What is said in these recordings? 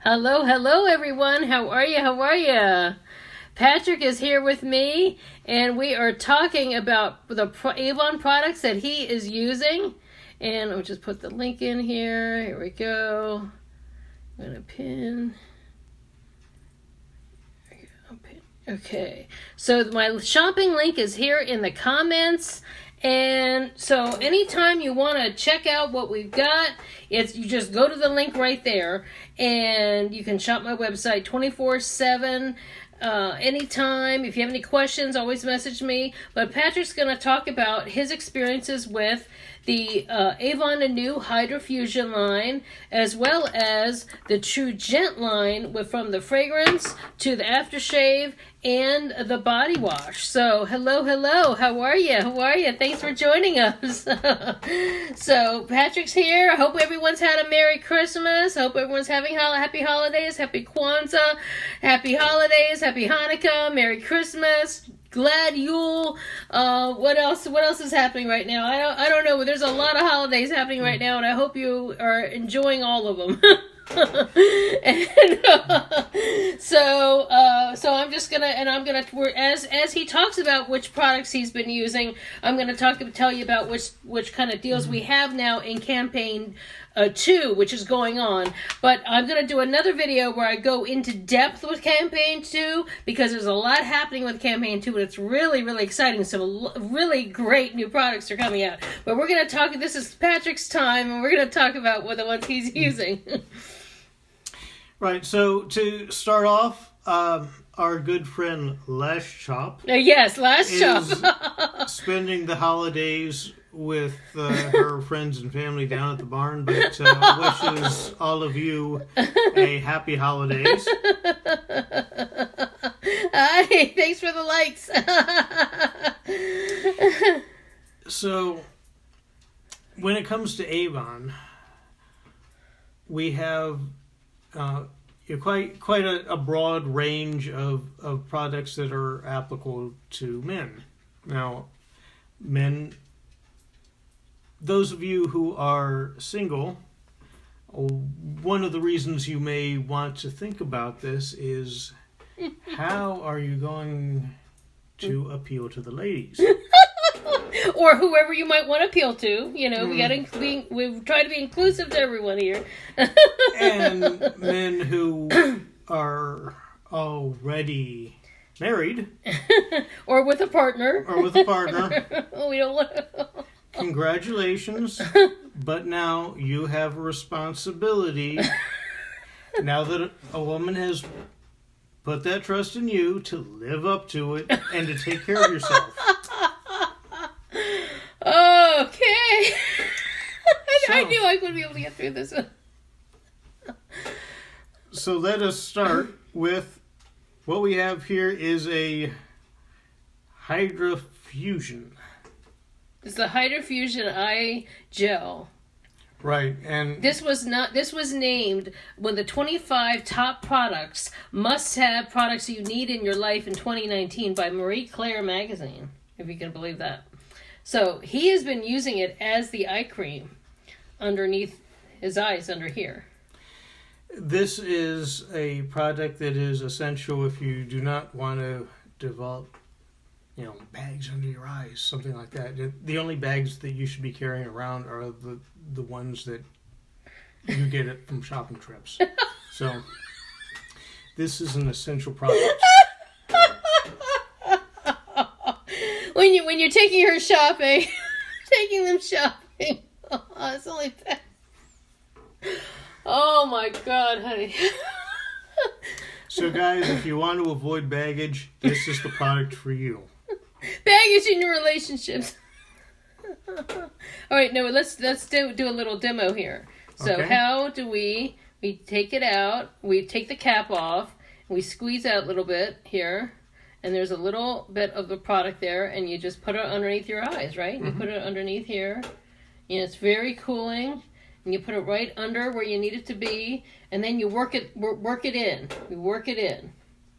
Hello, hello everyone. How are you? How are you? Patrick is here with me, and we are talking about the Avon products that he is using. And I'll just put the link in here. Here we go. I'm going to pin. Okay. So my shopping link is here in the comments. And so anytime you want to check out what we've got, you just go to the link right there, and you can shop my website 24/7, anytime. If you have any questions, always message me. But Patrick's going to talk about his experiences with the Avon Anew Hydrofusion line, as well as the True Gent line, from the fragrance to the aftershave and the body wash. So, hello, how are you? Thanks for joining us. So, Patrick's here. I hope everyone's had a Merry Christmas. Hope everyone's having happy holidays, happy Kwanzaa, happy holidays, happy Hanukkah, Merry Christmas, glad Yule. What else is happening right now? I don't know, but there's a lot of holidays happening right now, and I hope you are enjoying all of them. So I'm just gonna, as he talks about which products he's been using, I'm gonna tell you about which kind of deals we have now in campaign 2, which is going on. But I'm gonna do another video where I go into depth with campaign 2, because there's a lot happening with campaign 2, and it's really, really exciting. So really great new products are coming out. But we're gonna talk. This is Patrick's time, and we're gonna talk about what the ones he's using. Right, so to start off, our good friend Les Chop. Yes, Les Chop. is spending the holidays with her friends and family down at the barn, but wishes all of you a happy holidays. Hi, thanks for the likes. So, when it comes to Avon, we have quite a broad range of products that are applicable to men. Now, men, those of you who are single, one of the reasons you may want to think about this is, how are you going to appeal to the ladies? Or whoever you might want to appeal to. You know, we try to be inclusive to everyone here. And men who are already married. Or with a partner. We don't want to... Congratulations. But now you have a responsibility, now that a woman has put that trust in you, to live up to it and to take care of yourself. Okay. I knew I wouldn't be able to get through this. So let us start with what we have here is a Hydrofusion. It's the Hydrofusion Eye Gel. Right, and this was named one of the 25 top products, must-have products you need in your life in 2019 by Marie Claire magazine, if you can believe that. So he has been using it as the eye cream underneath his eyes, under here. This is a product that is essential if you do not want to develop, bags under your eyes, something like that. The only bags that you should be carrying around are the ones that you get it from shopping trips. So this is an essential product. When you're taking her shopping, taking them shopping. Oh, it's only that. Oh my God, honey. So guys, if you want to avoid baggage, this is the product for you. Baggage in your relationships. All right, no, let's do a little demo here. So okay. How do we take it out? We take the cap off. We squeeze out a little bit here. And there's a little bit of the product there, and you just put it underneath your eyes, right? Mm-hmm. You put it underneath here. It's very cooling. And you put it right under where you need it to be, and then you work it in. You work it in.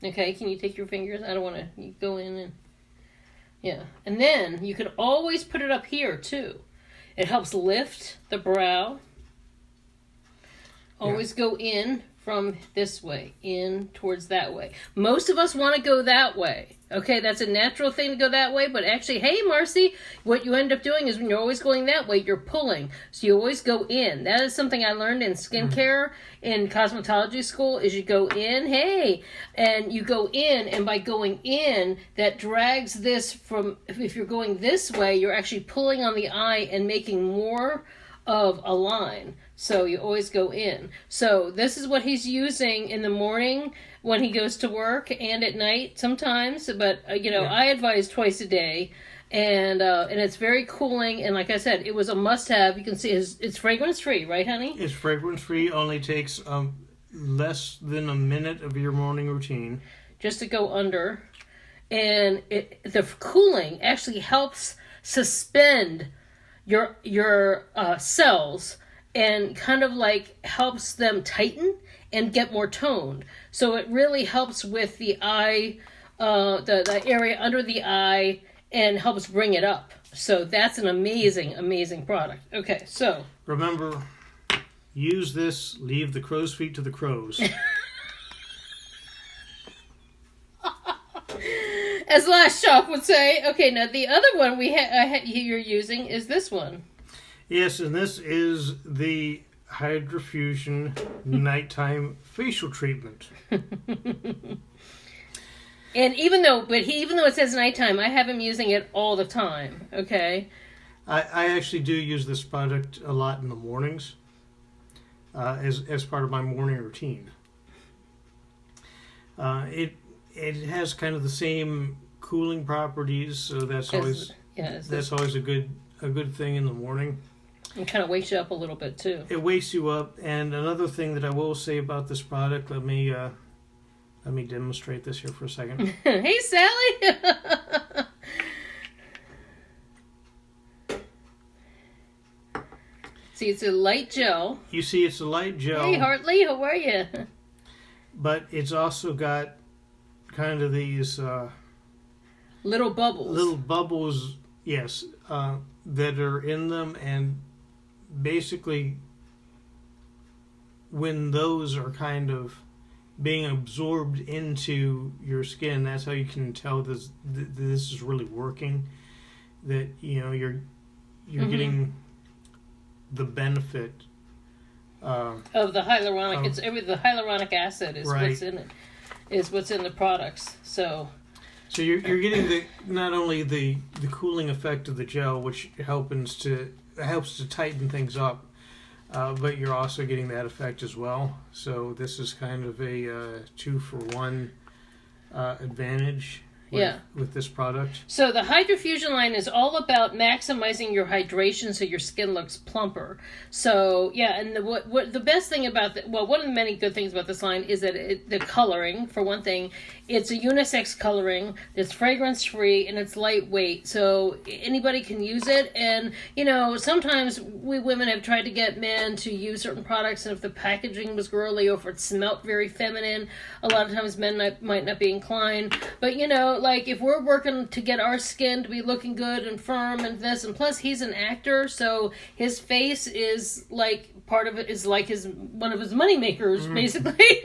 Okay, can you take your fingers? I don't want to go in and... Yeah. And then you can always put it up here, too. It helps lift the brow. Always go in from this way in towards that way. Most of us want to go that way. Okay, that's a natural thing to go that way, but actually, hey, Marcy, what you end up doing is when you're always going that way, you're pulling. So you always go in. That is something I learned in skincare in cosmetology school, is you go in, hey, and you go in, and by going in, that drags this from, if you're going this way, you're actually pulling on the eye and making more of a line. So you always go in. So this is what he's using in the morning when he goes to work, and at night sometimes. But I advise twice a day, and it's very cooling. And like I said, it was a must-have. You can see it's fragrance-free, right, honey? It's fragrance-free. Only takes less than a minute of your morning routine just to go under, and the cooling actually helps suspend your cells, and kind of like helps them tighten and get more toned. So it really helps with the eye, the area under the eye, and helps bring it up. So that's an amazing product. Okay, so remember, use this, leave the crow's feet to the crows. As Last Shop would say. Okay, now the other one you're using is this one. Yes, and this is the Hydrofusion Nighttime Facial Treatment. And even though it says nighttime, I have him using it all the time. Okay. I actually do use this product a lot in the mornings, as part of my morning routine. It has kind of the same cooling properties, so that's always a good thing in the morning. It kind of wakes you up a little bit too. It wakes you up, and another thing that I will say about this product, let me demonstrate this here for a second. Hey, Sally. See, it's a light gel. You see, it's a light gel. Hey, Hartley, how are you? But it's also got kind of these little bubbles, yes, that are in them, and basically when those are kind of being absorbed into your skin, that's how you can tell this is really working, that you're getting the benefit of the hyaluronic. The hyaluronic acid is right. What's in it, is what's in the products. So you're getting not only the cooling effect of the gel, which helps to tighten things up, but you're also getting that effect as well. So this is kind of a 2-for-1 advantage with this product. So the Hydrofusion line is all about maximizing your hydration so your skin looks plumper. So yeah, and what the best thing about one of the many good things about this line is that the coloring, for one thing, it's a unisex coloring, it's fragrance free, and it's lightweight, so anybody can use it. And sometimes we women have tried to get men to use certain products, and if the packaging was girly or if it smelled very feminine, a lot of times men might not be inclined. But like if we're working to get our skin to be looking good and firm and this, and plus he's an actor, so his face is like part of it is like one of his money makers, basically.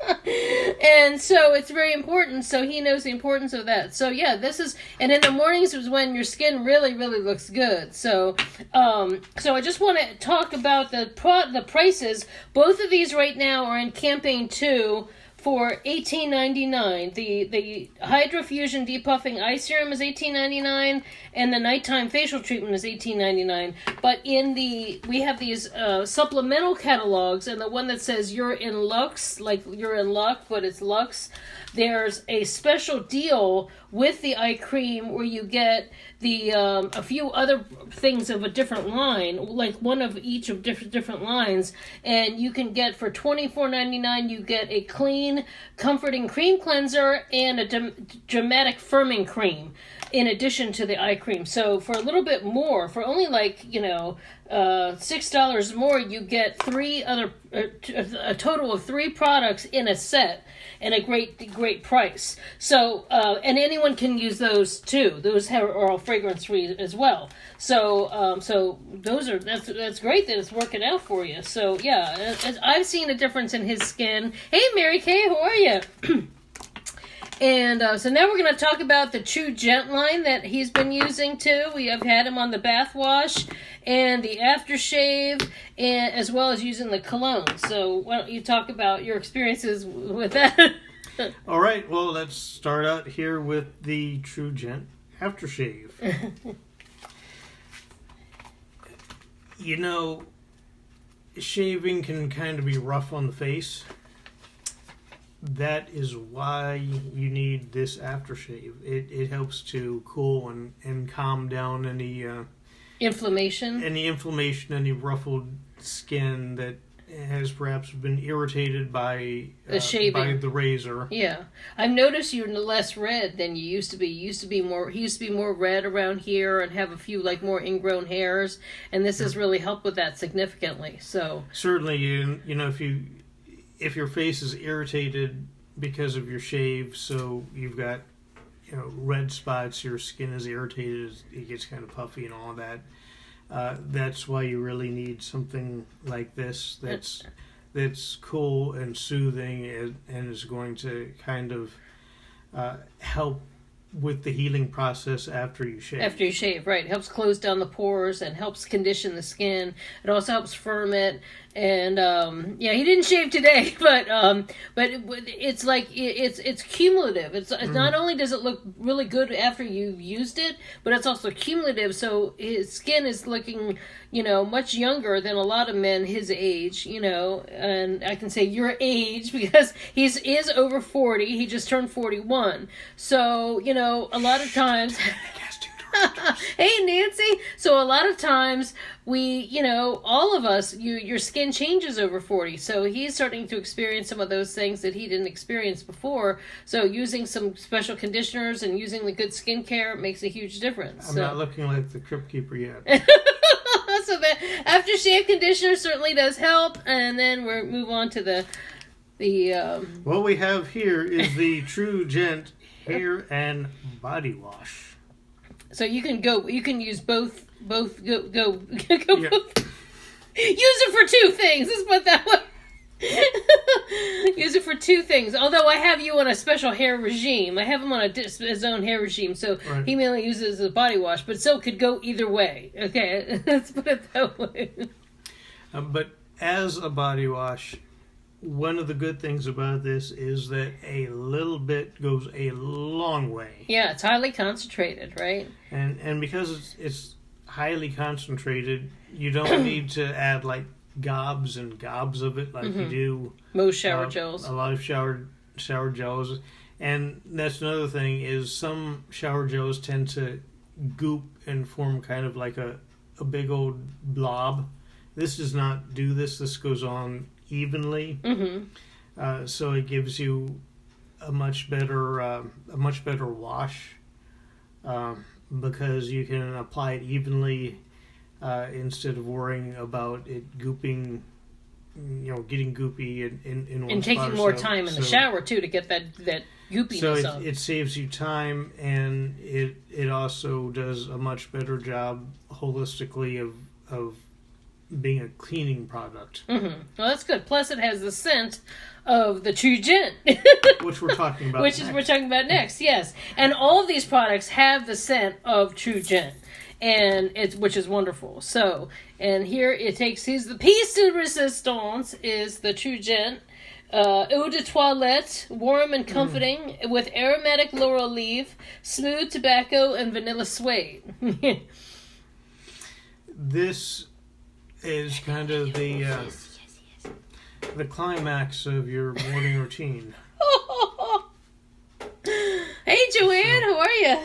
And so it's very important, so he knows the importance of that. So yeah, and in the mornings is when your skin really, really looks good. So so I just want to talk about the prices. Both of these right now are in campaign 2 for $18.99. The Hydrofusion Depuffing Eye Serum is $18.99, and the Nighttime Facial Treatment is $18.99. But we have these supplemental catalogs, and the one that says You're in Luxe, like you're in luck, but it's Luxe, there's a special deal with the eye cream where you get a few other things of a different line, like one of each of different lines, and you can get for $24.99 you get a clean, comforting cream cleanser and a dramatic firming cream in addition to the eye cream. So for a little bit more, for only $6 more, you get a total of 3 products in a set, and a great price. So, and anyone can use those too. Those are all fragrance free as well. So, that's great that it's working out for you. So, yeah, I've seen a difference in his skin. Hey, Mary Kay, how are you? And so now we're going to talk about the True Gent line that he's been using too. We have had him on the bath wash and the aftershave, and as well as using the cologne. So why don't you talk about your experiences with that? All right. Well, let's start out here with the True Gent aftershave. You know, shaving can kind of be rough on the face. That is why you need this aftershave. It helps to cool and calm down any inflammation, any ruffled skin that has perhaps been irritated by the shaving, by the razor. Yeah, I've noticed you're less red than you used to be. He used to be more red around here and have a few like more ingrown hairs, and this has really helped with that significantly. So certainly, you know, if your face is irritated because of your shave, so you've got, you know, red spots, your skin is irritated, it gets kind of puffy and all that. That's why you really need something like this that's cool and soothing and is going to kind of help with the healing process after you shave. After you shave, right. It helps close down the pores and helps condition the skin. It also helps firm it. And yeah, he didn't shave today, but it's like it's cumulative. It's not only does it look really good after you've used it, but it's also cumulative. So his skin is looking, you know, much younger than a lot of men his age, you know. And I can say your age because he is over 40. He just turned 41. So, you know, a lot of times. Hey, Nancy. So a lot of times we, you know, all of us, your skin changes over 40. So he's starting to experience some of those things that he didn't experience before. So using some special conditioners and using the good skincare makes a huge difference. I'm not looking like the Crypt Keeper yet. So the aftershave conditioner certainly does help. And then we'll move on to the what we have here is the True Gent hair and body wash. So you can use both go yeah. Both. Use it for 2 things. Let's put that way. Use it for 2 things. Although I have you on a special hair regime. I have him on his own hair regime, so right. He mainly uses a body wash, but still could go either way. Okay, let's put it that way. But as a body wash, one of the good things about this is that a little bit goes a long way. Yeah, it's highly concentrated, right? And because it's highly concentrated, you don't need to add like gobs and gobs of it like you do most shower gels. A lot of shower gels. And that's another thing is some shower gels tend to goop and form kind of like a big old blob. This does not do this. This goes on evenly, so it gives you a much better wash because you can apply it evenly instead of worrying about it gooping, you know, getting goopy in one and spot taking more time in the shower too to get that goopiness. So it saves you time, and it also does a much better job holistically of being a cleaning product. Well, that's good. Plus, it has the scent of the True Gent, which we're talking about. We're talking about next. Yes, and all of these products have the scent of True Gent, and which is wonderful. So, and here it takes. Here's the piece de resistance is the True Gent. Eau de toilette, warm and comforting, with aromatic laurel leaf, smooth tobacco, and vanilla suede. This is kind of the climax of your morning routine. Hey, Joanne, how are you?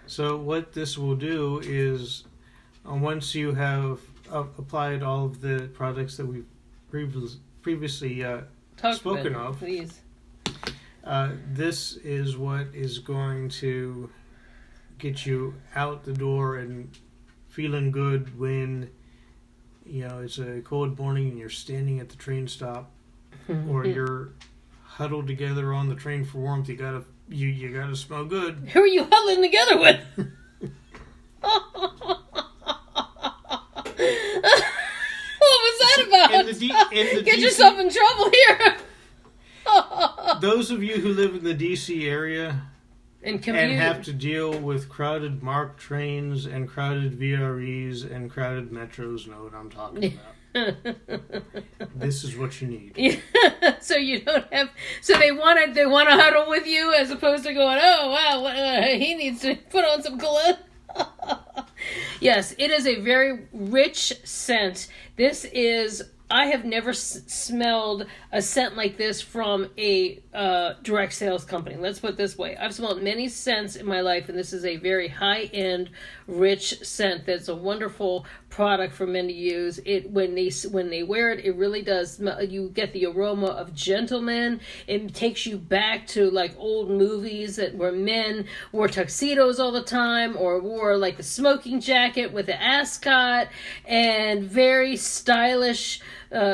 So what this will do is, once you have applied all of the products that we've previously spoken of, please. This is what is going to get you out the door and feeling good when, you know, it's a cold morning and you're standing at the train stop, or you're huddled together on the train for warmth. You gotta smell good. Who are you huddling together with? What was that about? Get yourself in trouble here. Those of you who live in the D.C. area and have to deal with crowded MARC trains and crowded VREs and crowded metros know what I'm talking about. This is what you need. Yeah. So you don't have. So they want to huddle with you as opposed to going, oh wow, he needs to put on some cologne. Yes, it is a very rich scent. This is. I have never smelled a scent like this from a direct sales company. Let's put it this way. I've smelled many scents in my life, and this is a very high-end, rich scent that's a wonderful product for men to use. It when they wear it, it really does smell. You get the aroma of gentlemen. It takes you back to like old movies where men wore tuxedos all the time, or wore like the smoking jacket with the ascot, and very stylish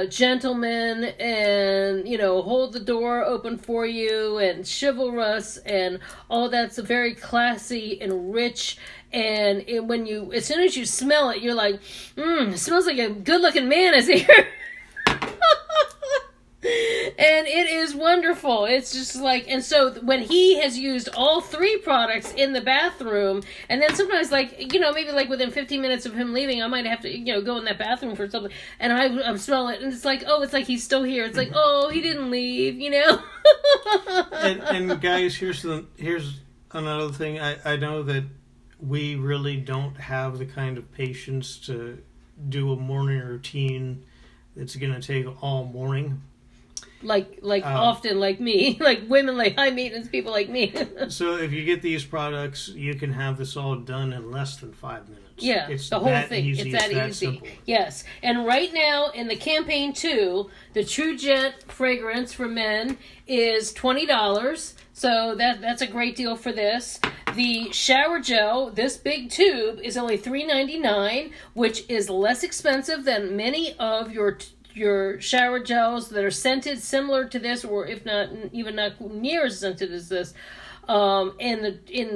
gentlemen, and hold the door open for you, and chivalrous, and all that's very classy and rich. And as soon as you smell it, you're like, it smells like a good-looking man is here. And it is wonderful. It's just like, and so when he has used all three products in the bathroom, and then sometimes maybe within 15 minutes of him leaving, I might have to, go in that bathroom for something, and I'm smelling it, and it's like, oh, it's like he's still here. It's like, oh, he didn't leave, and guys, here's another thing. I know that we really don't have the kind of patience to do a morning routine that's going to take all morning. Often like me, like women, like high maintenance people like me. So if you get these products, you can have this all done in less than 5 minutes. Yeah, it's the whole that thing. Easy. It's that easy. Simple. Yes, and right now in the campaign too, the True Gent fragrance for men is $20. So that's a great deal for this. The shower gel, this big tube, is only $3.99, which is less expensive than many of your shower gels that are scented similar to this, or if not even not near as scented as this. In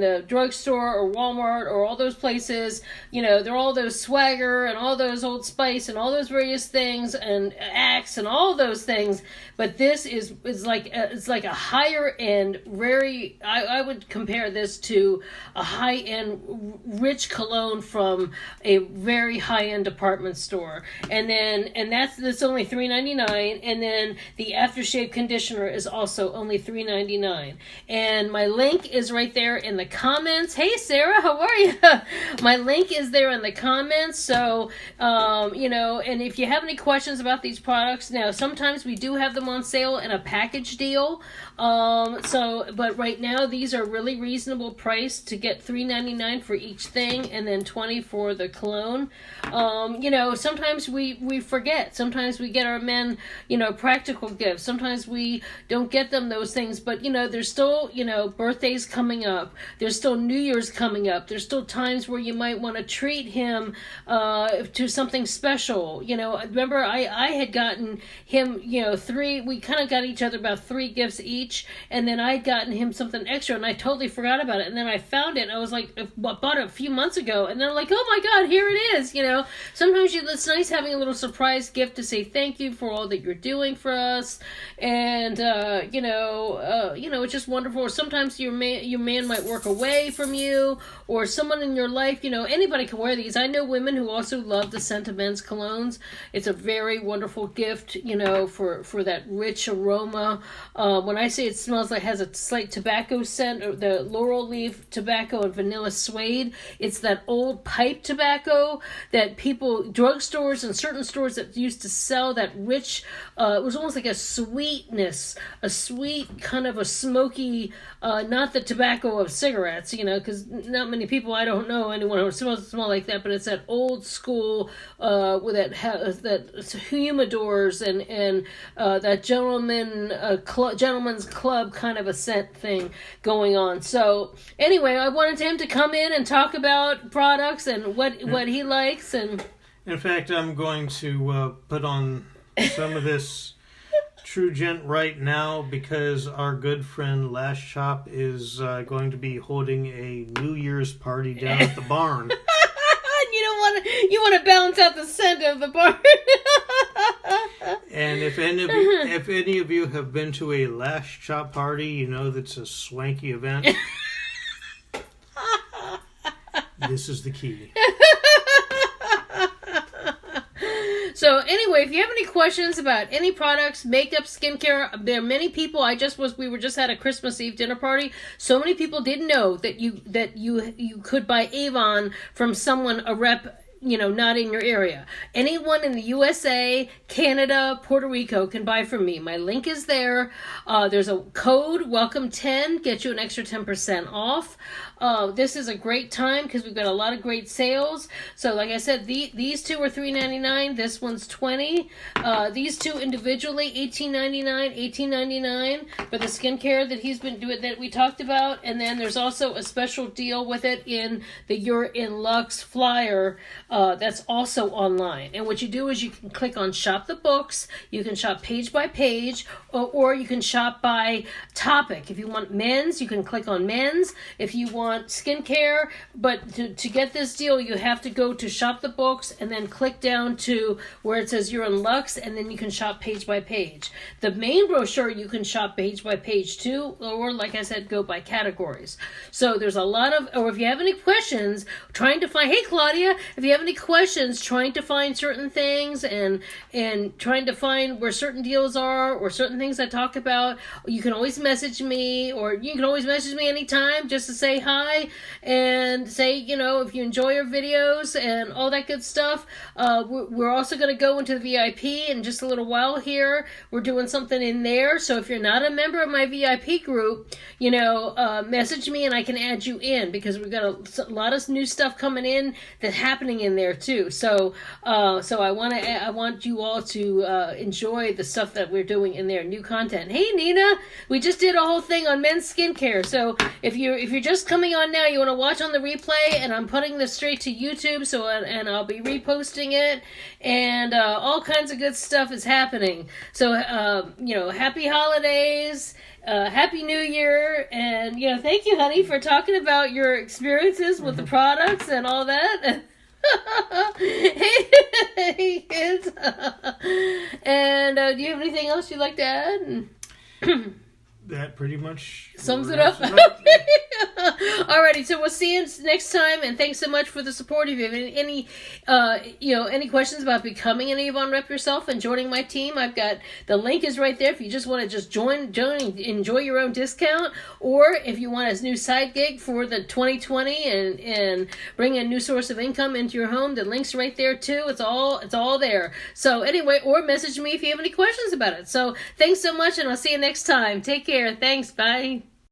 the drugstore or Walmart or all those places, they're all those Swagger and all those Old Spice and all those various things and Axe and all those things. But this is like a higher end, very. I would compare this to a high end, rich cologne from a very high end department store. And that's only $3.99. And then the aftershave conditioner is also only $3.99. And my link is right there in the comments. Hey Sarah, how are you? My link is there in the comments. So and if you have any questions about these products, now sometimes we do have them on sale in a package deal. But right now these are really reasonable price to get $3.99 for each thing, and then $20 for the cologne. Sometimes we forget. Sometimes we get our men, practical gifts. Sometimes we don't get them those things, but there's still, birthdays coming up. There's still New Year's coming up. There's still times where you might want to treat him to something special. Remember I had gotten him, we kind of got each other about 3 gifts each, and then I had gotten him something extra, and I totally forgot about it, and then I found it, and I was like, I bought it a few months ago, and then I'm like, oh my God, here it is. Sometimes it's nice having a little surprise gift to say thank you for all that you're doing for us, and it's just wonderful. Or sometimes your man might work away from you, or someone in your life, anybody can wear these. I know women who also love the scent of men's colognes. It's a very wonderful gift, for that rich aroma. When I say it smells like, has a slight tobacco scent, or the laurel leaf tobacco and vanilla suede, it's that old pipe tobacco that drugstores and certain stores that used to sell that rich, it was almost like a sweetness, a sweet kind of a smoky, not the tobacco of cigarettes, because not many people, I don't know anyone who smells like that, but it's that old school with that humidors and that gentleman's club kind of a scent thing going on. So anyway, I wanted him to come in and talk about products and what he likes. And in fact, I'm going to put on some of this True Gent right now because our good friend Last Chop is going to be holding a New Year's party down at the barn. You want to balance out the scent of the barn. And if any of you have been to a Last Chop party, you know that's a swanky event. This is the key. So anyway, if you have any questions about any products, makeup, skincare, there are many people. We were just at a Christmas Eve dinner party. So many people didn't know that you could buy Avon from someone, a rep, not in your area. Anyone in the USA, Canada, Puerto Rico can buy from me. My link is there. There's a code, welcome10, get you an extra 10% off. This is a great time because we've got a lot of great sales. So like I said, these two are $3.99. This one's $20. These two individually, $18.99, $18.99 for the skincare that he's been doing that we talked about. And then there's also a special deal with it in the You're in Luxe flyer. That's also online. And what you do is you can click on Shop the Books. You can shop page by page, or you can shop by topic. If you want men's, you can click on men's. If you want skincare, but to get this deal, you have to go to Shop the Books and then click down to where it says You're in Luxe, and then you can shop page by page. The main brochure, you can shop page by page too, or like I said, go by categories. So there's a lot of, or if you have any questions, trying to find, hey Claudia, if you have any questions trying to find certain things and trying to find where certain deals are or certain things I talk about, you can always message me, or you can always message me anytime just to say hi and say, if you enjoy our videos and all that good stuff. We're also going to go into the VIP in just a little while here. We're doing something in there. So if you're not a member of my VIP group, message me and I can add you in, because we've got a lot of new stuff coming in that's happening in there too. So I want you all to enjoy the stuff that we're doing in there, new content. Hey Nina, we just did a whole thing on men's skincare. So if you're just coming on now, you want to watch on the replay, and I'm putting this straight to YouTube, and I'll be reposting it, and all kinds of good stuff is happening. So happy holidays, happy New Year, and thank you, honey, for talking about your experiences with the products and all that. Hey kids. And do you have anything else you'd like to add? That pretty much sums it up. Alrighty, so we'll see you next time, and thanks so much for the support. If you have any questions about becoming an Avon rep yourself and joining my team, I've got the link is right there. If you just want to just join, enjoy your own discount, or if you want a new side gig for the 2020 and bring a new source of income into your home, the link's right there too. It's all there. So anyway, or message me if you have any questions about it. So thanks so much, and I'll see you next time. Take care. Thanks. Bye.